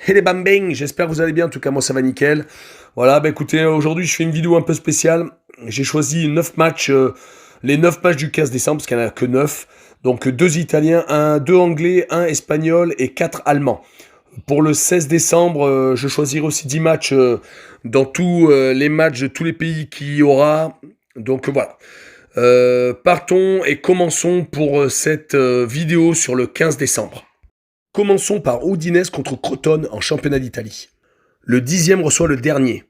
Et les bambins, j'espère que vous allez bien, en tout cas moi ça va nickel. Voilà, bah écoutez, aujourd'hui je fais une vidéo un peu spéciale. J'ai choisi 9 matchs, les 9 matchs du 15 décembre, parce qu'il n'y en a que 9. Donc 2 Italiens, 2 Anglais, 1 Espagnol et 4 Allemands. Pour le 16 décembre, je choisirai aussi 10 matchs dans tous les matchs de tous les pays qu'il y aura. Donc voilà. Partons et commençons pour cette vidéo sur le 15 décembre. Commençons par Udinese contre Crotone en championnat d'Italie. Le 10e reçoit le dernier.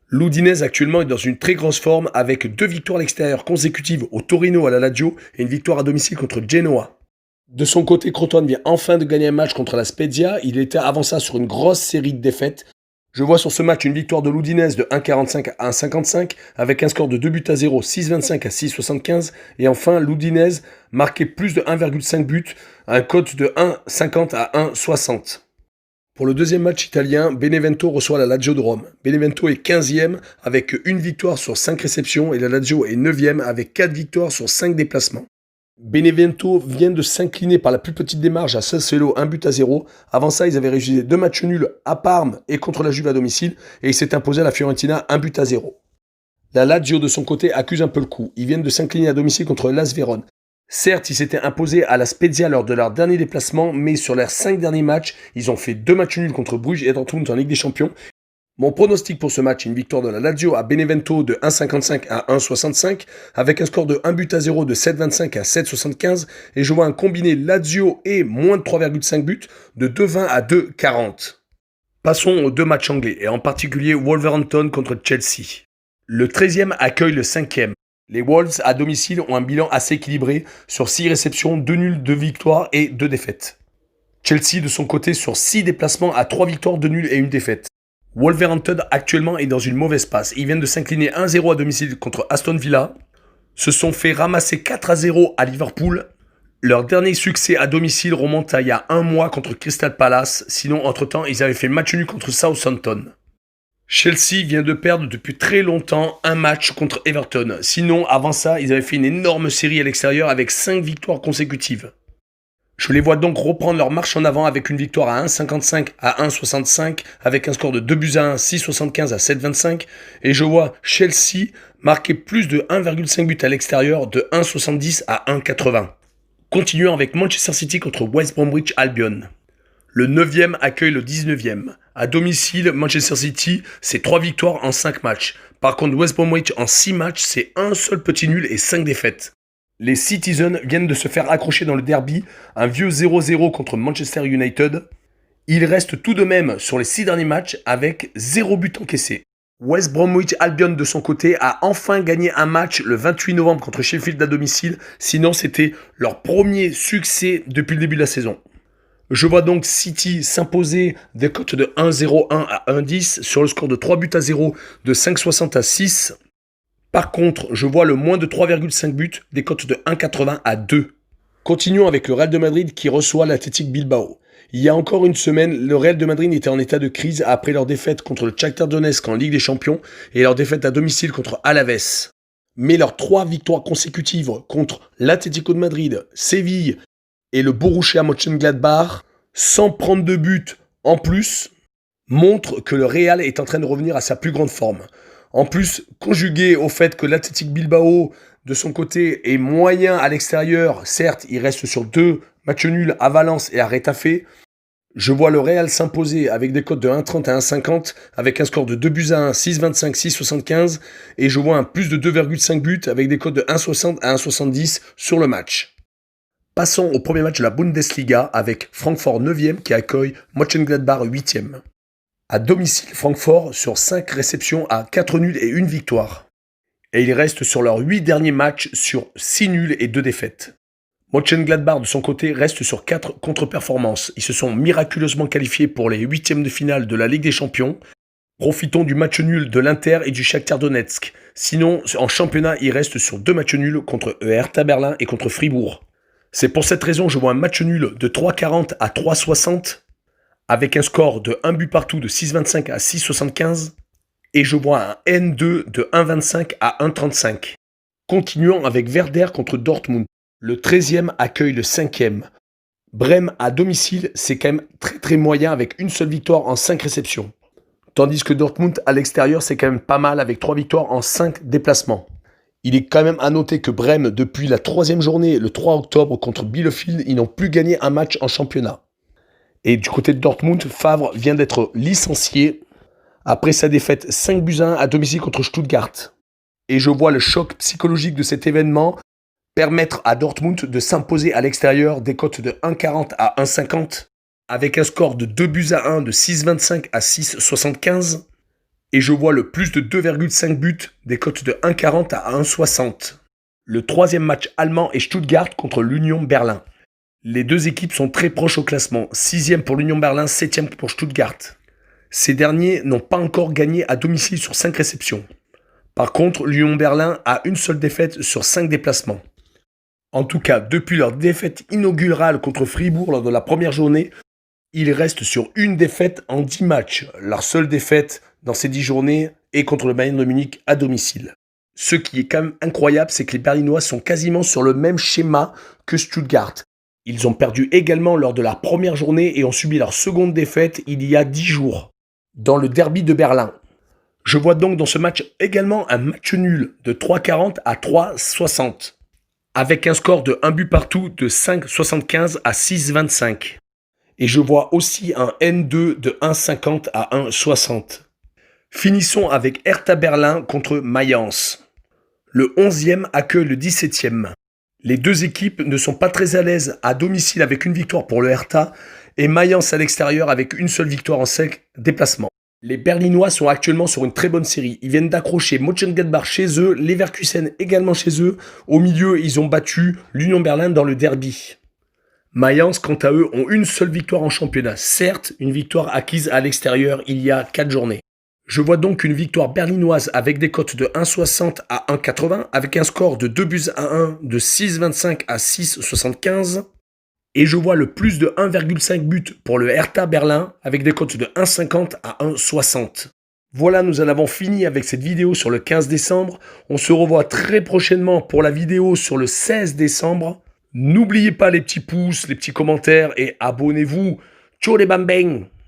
L'Udinese actuellement est dans une très grosse forme avec 2 victoires à l'extérieur consécutives au Torino à la Lazio et une victoire à domicile contre Genoa. De son côté, Crotone vient enfin de gagner un match contre la Spezia. Il était avant ça sur une grosse série de défaites. Je vois sur ce match une victoire de l'Udinese de 1,45 à 1,55 avec un score de 2 buts à 0, 6,25 à 6,75. Et enfin, l'Udinese marquait plus de 1,5 buts, un cote de 1,50 à 1,60. Pour le deuxième match italien, Benevento reçoit la Lazio de Rome. Benevento est 15e avec une victoire sur 5 réceptions et la Lazio est 9e avec 4 victoires sur 5 déplacements. Benevento vient de s'incliner par la plus petite des marges à Sassuolo, 1 but à 0. Avant ça, ils avaient réussi 2 matchs nuls à Parme et contre la Juve à domicile, et ils s'étaient imposés à la Fiorentina 1 but à 0. La Lazio, de son côté, accuse un peu le coup. Ils viennent de s'incliner à domicile contre l'AS Vérone. Certes, ils s'étaient imposés à la Spezia lors de leur dernier déplacement, mais sur leurs 5 derniers matchs, ils ont fait 2 matchs nuls contre Bruges et Dortmund en Ligue des Champions. Mon pronostic pour ce match, une victoire de la Lazio à Benevento de 1,55 à 1,65, avec un score de 1 but à 0 de 7,25 à 7,75, et je vois un combiné Lazio et moins de 3,5 buts de 2,20 à 2,40. Passons aux 2 matchs anglais, et en particulier Wolverhampton contre Chelsea. Le 13e accueille le 5e. Les Wolves à domicile ont un bilan assez équilibré, sur 6 réceptions, 2 nuls, 2 victoires et 2 défaites. Chelsea de son côté sur 6 déplacements à 3 victoires, 2 nuls et 1 défaite. Wolverhampton actuellement est dans une mauvaise passe. Ils viennent de s'incliner 1-0 à domicile contre Aston Villa, se sont fait ramasser 4-0 à Liverpool. Leur dernier succès à domicile remonte à il y a un mois contre Crystal Palace. Sinon, entre-temps, ils avaient fait match nul contre Southampton. Chelsea vient de perdre depuis très longtemps un match contre Everton. Sinon, avant ça, ils avaient fait une énorme série à l'extérieur avec 5 victoires consécutives. Je les vois donc reprendre leur marche en avant avec une victoire à 1,55 à 1,65 avec un score de 2 buts à 1, 6,75 à 7,25 et je vois Chelsea marquer plus de 1,5 buts à l'extérieur de 1,70 à 1,80. Continuons avec Manchester City contre West Bromwich Albion. Le 9e accueille le 19e. À domicile, Manchester City, c'est 3 victoires en 5 matchs. Par contre, West Bromwich en 6 matchs, c'est un seul petit nul et 5 défaites. Les Citizens viennent de se faire accrocher dans le derby, un vieux 0-0 contre Manchester United. Ils restent tout de même sur les 6 derniers matchs avec 0 but encaissé. West Bromwich Albion de son côté a enfin gagné un match le 28 novembre contre Sheffield à domicile, sinon c'était leur premier succès depuis le début de la saison. Je vois donc City s'imposer des cotes de 1,01 à 1,10 sur le score de 3 buts à 0 de 5,60 à 6. Par contre, je vois le moins de 3,5 buts, des cotes de 1,80 à 2. Continuons avec le Real de Madrid qui reçoit l'Athletic Bilbao. Il y a encore une semaine, le Real de Madrid était en état de crise après leur défaite contre le Shakhtar Donetsk en Ligue des Champions et leur défaite à domicile contre Alaves. Mais leurs 3 victoires consécutives contre l'Atlético de Madrid, Séville et le Borussia Mönchengladbach, sans prendre de but en plus, montrent que le Real est en train de revenir à sa plus grande forme. En plus, conjugué au fait que l'Athletic Bilbao, de son côté, est moyen à l'extérieur, certes, il reste sur 2 matchs nuls à Valence et à Retafe, je vois le Real s'imposer avec des cotes de 1,30 à 1,50, avec un score de 2 buts à 1, 6,25, 6,75, et je vois un plus de 2,5 buts avec des cotes de 1,60 à 1,70 sur le match. Passons au premier match de la Bundesliga avec Francfort 9e qui accueille Mönchengladbach 8e. À domicile, Francfort sur 5 réceptions à 4 nuls et 1 victoire. Et ils restent sur leurs 8 derniers matchs sur 6 nuls et 2 défaites. Mönchengladbach de son côté reste sur 4 contre-performances. Ils se sont miraculeusement qualifiés pour les 8e de finale de la Ligue des Champions. Profitons du match nul de l'Inter et du Shakhtar Donetsk. Sinon, en championnat, ils restent sur 2 matchs nuls contre Hertha Berlin et contre Fribourg. C'est pour cette raison que je vois un match nul de 3,40 à 3,60 avec un score de 1 but partout de 6,25 à 6,75 et je vois un N2 de 1,25 à 1,35. Continuons avec Werder contre Dortmund. Le 13e accueille le 5e. Brême à domicile, c'est quand même très moyen avec une seule victoire en 5 réceptions. Tandis que Dortmund à l'extérieur, c'est quand même pas mal avec 3 victoires en 5 déplacements. Il est quand même à noter que Brême, depuis la 3e journée, le 3 octobre contre Bielefeld, ils n'ont plus gagné un match en championnat. Et du côté de Dortmund, Favre vient d'être licencié après sa défaite 5-1 à domicile contre Stuttgart. Et je vois le choc psychologique de cet événement permettre à Dortmund de s'imposer à l'extérieur des cotes de 1,40 à 1,50 avec un score de 2-1 de 6,25 à 6,75 et je vois le plus de 2,5 buts des cotes de 1,40 à 1,60. Le 3e match allemand est Stuttgart contre l'Union Berlin. Les deux équipes sont très proches au classement, 6e pour l'Union Berlin, 7e pour Stuttgart. Ces derniers n'ont pas encore gagné à domicile sur 5 réceptions. Par contre, l'Union Berlin a une seule défaite sur 5 déplacements. En tout cas, depuis leur défaite inaugurale contre Fribourg lors de la première journée, ils restent sur une défaite en 10 matchs. Leur seule défaite dans ces 10 journées est contre le Bayern de Munich à domicile. Ce qui est quand même incroyable, c'est que les Berlinois sont quasiment sur le même schéma que Stuttgart. Ils ont perdu également lors de la première journée et ont subi leur seconde défaite il y a 10 jours, dans le derby de Berlin. Je vois donc dans ce match également un match nul de 3,40 à 3,60. Avec un score de 1 but partout de 5,75 à 6,25. Et je vois aussi un N2 de 1,50 à 1,60. Finissons avec Hertha Berlin contre Mayence. Le 11e accueille le 17e. Les deux équipes ne sont pas très à l'aise à domicile avec une victoire pour le Hertha et Mayence à l'extérieur avec une seule victoire en 5 déplacements. Les Berlinois sont actuellement sur une très bonne série. Ils viennent d'accrocher Mönchengladbach chez eux, Leverkusen également chez eux. Au milieu, ils ont battu l'Union Berlin dans le derby. Mayence, quant à eux, ont une seule victoire en championnat. Certes, une victoire acquise à l'extérieur il y a 4 journées. Je vois donc une victoire berlinoise avec des cotes de 1,60 à 1,80, avec un score de 2-1 de 6,25 à 6,75. Et je vois le plus de 1,5 but pour le Hertha Berlin avec des cotes de 1,50 à 1,60. Voilà, nous en avons fini avec cette vidéo sur le 15 décembre. On se revoit très prochainement pour la vidéo sur le 16 décembre. N'oubliez pas les petits pouces, les petits commentaires et abonnez-vous. Ciao les bambins!